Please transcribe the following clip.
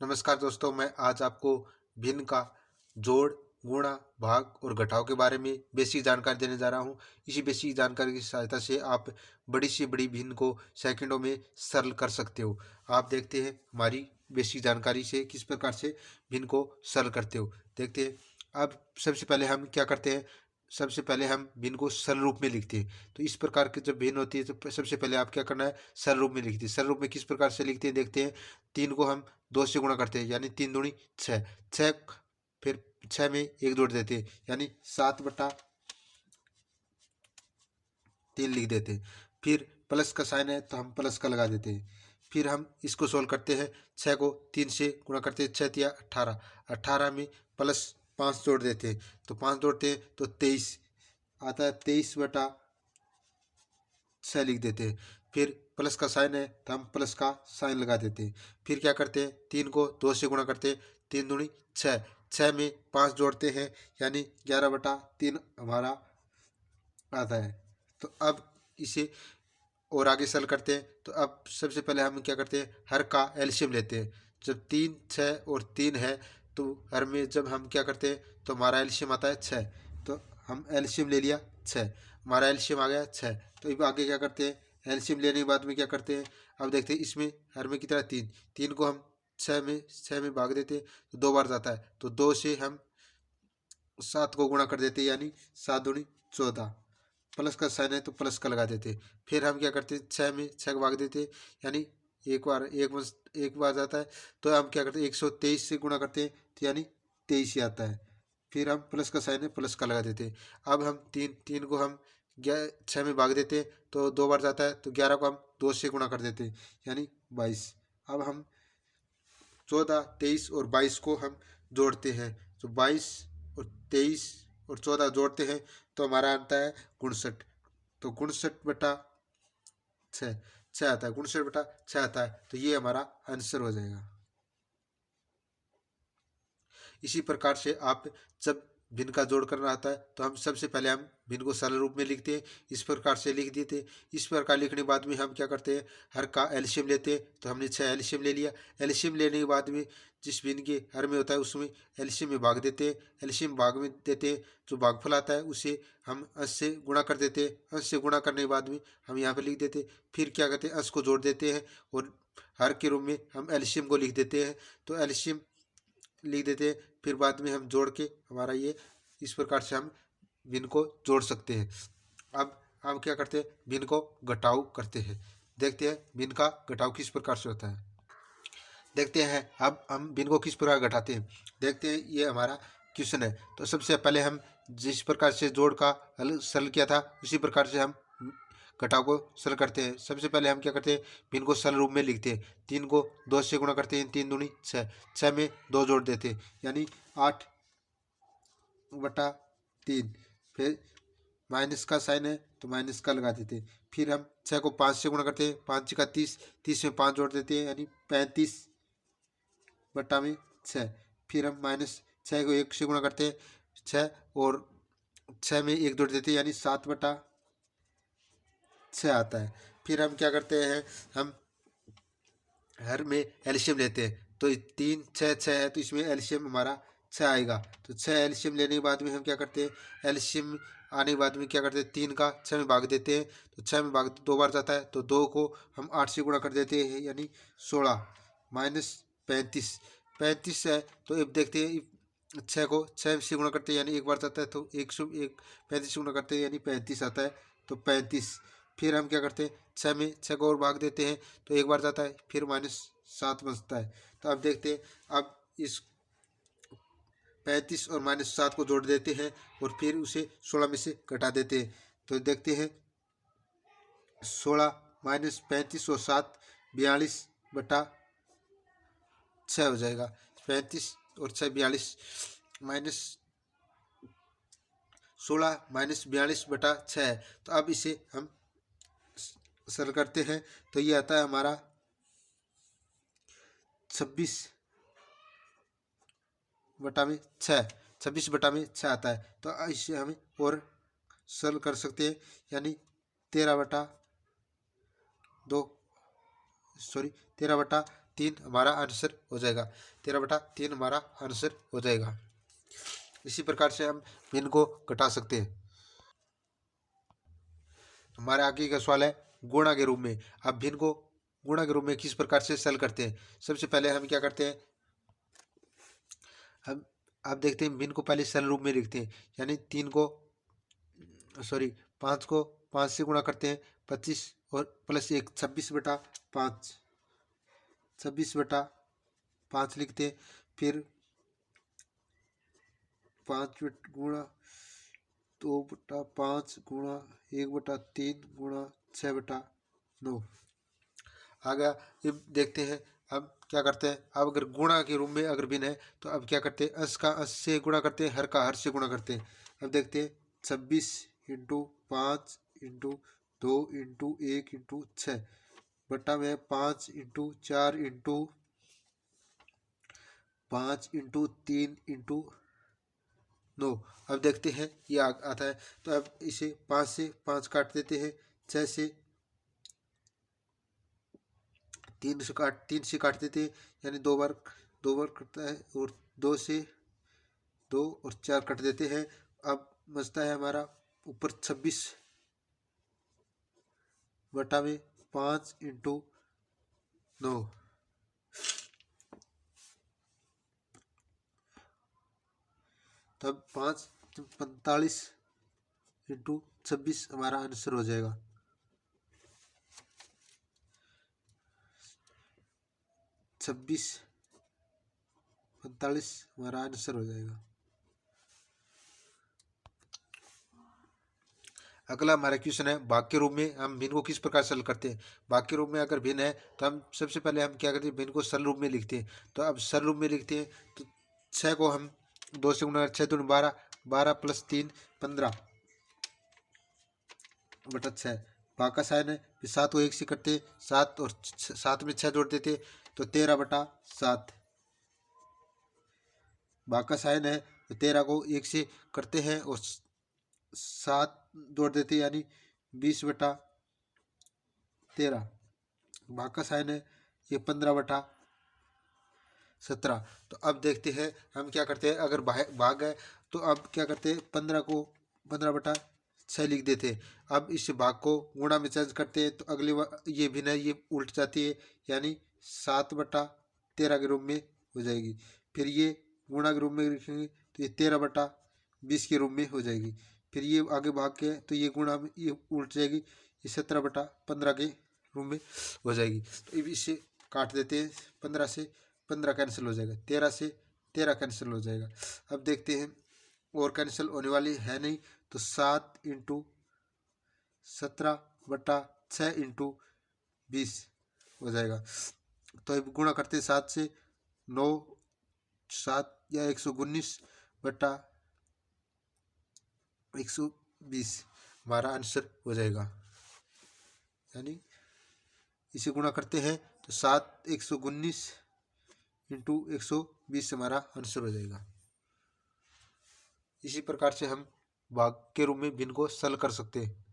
नमस्कार दोस्तों, मैं आज आपको भिन्न का जोड़, गुणा, भाग और घटाव के बारे में बेसिक जानकारी देने जा रहा हूं। इसी बेसिक जानकारी की सहायता से आप बड़ी से बड़ी भिन्न को सेकंडों में सरल कर सकते हो। आप देखते हैं हमारी बेसिक जानकारी से किस प्रकार से भिन्न को सरल करते हो। देखते हैं। अब सबसे पहले हम क्या करते हैं, सबसे पहले हम भिन्न को सरल रूप में लिखते हैं। तो इस प्रकार की जब भिन्न होती है तो सबसे पहले आप क्या करना है, सरल रूप में लिखते हैं। सरल रूप में किस प्रकार से लिखते हैं देखते हैं। 3 को हम 2 से गुणा करते हैं यानी 3 दूनी 6। 6 फिर 6 में 1 जोड़ देते हैं यानी 7/3 लिख देते हैं। फिर प्लस का साइन है तो हम प्लस का लगा देते हैं। फिर हम इसको सोल्व करते हैं। 6 को 3 से गुणा करते हैं, 6 तिया 18। 18 में प्लस 5 जोड़ देते हैं तो 5 जोड़ते हैं तो 23 आता है। 23/6 लिख देते हैं। फिर प्लस का साइन है तो हम प्लस का साइन लगा देते हैं। फिर क्या करते हैं, 3 को 2 से गुणा करते हैं, 3 दूनी 6। 6 में 5 जोड़ते हैं यानी 11/3 हमारा आता है। तो अब इसे और आगे सरल करते हैं। तो अब सबसे पहले हम क्या करते हैं, हर का एलसीएम लेते हैं। जब 3, 6 और 3 है तो हर में जब हम क्या करते हैं तो हमारा एलसीएम आता है 6। तो हम एलसीएम ले लिया 6, हमारा एलसीएम आ गया 6। तो अब आगे क्या करते हैं, एलसीएम लेने के बाद में क्या करते हैं। अब देखते हैं इसमें हर में कितना 3। 3 को हम 6 में भाग देते हैं तो 2 बार जाता है। तो 2 से हम 7 को गुणा कर देते हैं यानी 7 दूनी 14। प्लस का साइन है तो प्लस का लगा देते। फिर हम क्या करते हैं, 6 में 6 को भाग देते यानी एक बार जाता है। तो हम क्या करते हैं, 123 से गुणा करते हैं तो यानी 23 ही आता है। फिर हम प्लस का साइन है प्लस का लगा देते हैं। अब हम 3 को हम 6 में भाग देते हैं तो 2 बार जाता है। तो 11 को हम 2 से गुणा कर देते हैं यानी 22। अब हम 14, 23 और 22 को हम जोड़ते हैं। तो 22 और 23 और 14 जोड़ते हैं तो हमारा आता है 59। तो 59/6 6 आता है, 59/6 आता है। तो ये हमारा आंसर हो जाएगा। इसी प्रकार से आप जब भिन्न का जोड़ करना आता है तो हम सबसे पहले हम भिन्न को सरल रूप में लिखते हैं। इस प्रकार से लिख देते हैं। इस प्रकार लिखने के बाद में हम क्या करते हैं, हर का एलसीएम लेते हैं। तो हमने 6 एलसीएम ले लिया। एलसीएम लेने के बाद में जिस भिन्न के हर में होता है उसमें एलसीएम में भाग देते हैं। एलसीएम भाग में देते हैं, जो भागफल आता है उसे हम अंश से गुणा कर देते हैं। अंश से गुणा करने के बाद में हम यहाँ पर लिख देते हैं। फिर क्या करते हैं, अंश को जोड़ देते हैं और हर के रूप में हम एलसीएम को लिख देते हैं। तो एलसीएम लिख देते हैं। फिर बाद में हम जोड़ के हमारा ये इस प्रकार से हम भिन्न को जोड़ सकते हैं। अब हम क्या करते हैं, भिन्न को घटाव करते हैं। देखते हैं भिन्न का घटाव किस प्रकार से होता है। देखते हैं अब हम भिन्न को किस प्रकार घटाते हैं। देखते हैं, ये हमारा क्वेश्चन है। तो सबसे पहले हम जिस प्रकार से जोड़ का हल सरल किया था उसी प्रकार से हम घटाव को सरल करते हैं। सबसे पहले हम क्या करते हैं, भिन्न को सरल रूप में लिखते हैं। 3 को 2 से गुणा करते हैं, 3 दूनी 6। 6 में 2 जोड़ देते हैं यानी 8/3। फिर माइनस का साइन है तो माइनस का लगा देते हैं। फिर हम 6 को 5 से गुणा करते हैं, 5 का 30। 30 में 5 जोड़ देते हैं यानी 35/6। फिर हम माइनस 6 को 1 से गुणा करते हैं, 6 और 6 में 1 जोड़ देते हैं यानी 7/6 आता है। फिर हम क्या करते हैं, हम हर में एलसीएम लेते हैं। तो 3, 6, 6 है तो इसमें एलसीएम हमारा 6 आएगा। तो 6 एलसीएम लेने के बाद में हम क्या करते हैं, एलसीएम आने के बाद में क्या करते हैं, 3 का 6 में भाग देते हैं। तो 6 में भाग 2 बार जाता है। तो 2 को हम 8 से गुणा कर देते हैं यानी 16 माइनस 35। 35 है तो अब देखते हैं, 6 को 6 से गुणा करते हैं यानी 1 बार जाता है। तो 35 से गुणा करते हैं यानी 35 आता है। तो 35। फिर हम क्या करते हैं, 6 में 6 को और भाग देते हैं तो 1 बार जाता है। फिर -7 बचता है। तो अब देखते हैं, अब इस 35 और -7 को जोड़ देते हैं और फिर उसे 16 में से घटा देते हैं। तो देखते हैं 16 माइनस 35 और 7 42/6 हो जाएगा। 35 और 6 42 माइनस 16 माइनस 42/6 है। तो अब इसे हम सरल करते हैं तो ये आता है हमारा 26/6। 26/6 आता है। तो इसे हमें और सरल कर सकते हैं यानी 13/2 13/2 तीन हमारा आंसर हो जाएगा। 13/3 हमारा आंसर हो जाएगा। इसी प्रकार से हम भिन्न को घटा सकते हैं। हमारे आगे का सवाल है गुणा के रूप में। अब भिन्न को गुणा के रूप में किस प्रकार से सरल करते हैं। सबसे पहले हम क्या करते हैं, हम आप देखते हैं भिन्न को पहले सरल रूप में लिखते हैं, यानी 5 को 5 से गुणा करते हैं, 25 और प्लस 1 26/5, 26/5 लिखते हैं। फिर 5 गुणा 2/5 गुणा 1/3 गुणा 6/9 आ गया। ये देखते हैं अब क्या करते हैं। अब अगर गुणा के रूप में अगर भिन्न है तो अब क्या करते हैं, अंश का अंश से गुणा करते हैं, हर का हर से गुणा करते हैं। अब देखते हैं 26 × 5 × 2 × 1 × 6 बटा में 5 × 4 × 5 × 3 × 9। अब देखते हैं ये आता है, तो अब इसे 5 से 5 काट देते हैं, 6 से 3 से काट देते हैं, यानी 2 बार कटता है, और 2 से 2 और 4 कट देते हैं। अब बचता है हमारा ऊपर 26 बटा में 5 × 9। तब 5 45 × 26 हमारा आंसर हो जाएगा। 26 45 हमारा आंसर हो जाएगा। अगला हमारा क्वेश्चन है भाग के रूप में हम भिन्न को किस प्रकार सरल करते हैं। भाग के रूप में अगर भिन्न है तो हम सबसे पहले हम क्या करते हैं, भिन्न को सरल रूप में लिखते हैं। तो अब सरल रूप में लिखते हैं तो 6 को हम 2 से गुणा, 6 दूनी 12, 12 + 3 15/6। भाग का साइन है, फिर 7 को 1 से करते, 7 और 7 में 6 जोड़ देते तो 13/7। भाग का साइन है तो 13 को 1 से करते हैं और 7 जोड़ देते, यानी 20/13। भाग का साइन है ये 15/17। तो अब देखते हैं हम क्या करते हैं, अगर भाग है तो अब क्या करते हैं, 15 को 15/6 लिख देते हैं। अब इस भाग को गुणा में चेंज करते हैं तो अगली बार ये भिन्न है, ये उल्ट जाती है, यानी 7/13 के रूप में हो जाएगी। फिर ये गुणा के रूप में लिखेंगे तो ये 13/20 के रूप में हो जाएगी। फिर ये आगे भाग के तो ये गुणा में ये उल्ट जाएगी, ये 17/15 के रूप में हो जाएगी। तो इसे काट देते हैं, 15 से 15 कैंसिल हो जाएगा, 13 से 13 कैंसिल हो जाएगा। अब देखते हैं और कैंसिल होने वाली है नहीं, तो 7 × 17/6 × 20 हो जाएगा। तो अब गुणा करते हैं 7 से, 9 7 या 119/120 हमारा आंसर हो जाएगा। यानी इसे गुणा करते हैं तो 7 119 × 120 हमारा आंसर हो जाएगा। इसी प्रकार से हम भाग के रूप में भिन्न को सरल कर सकते हैं।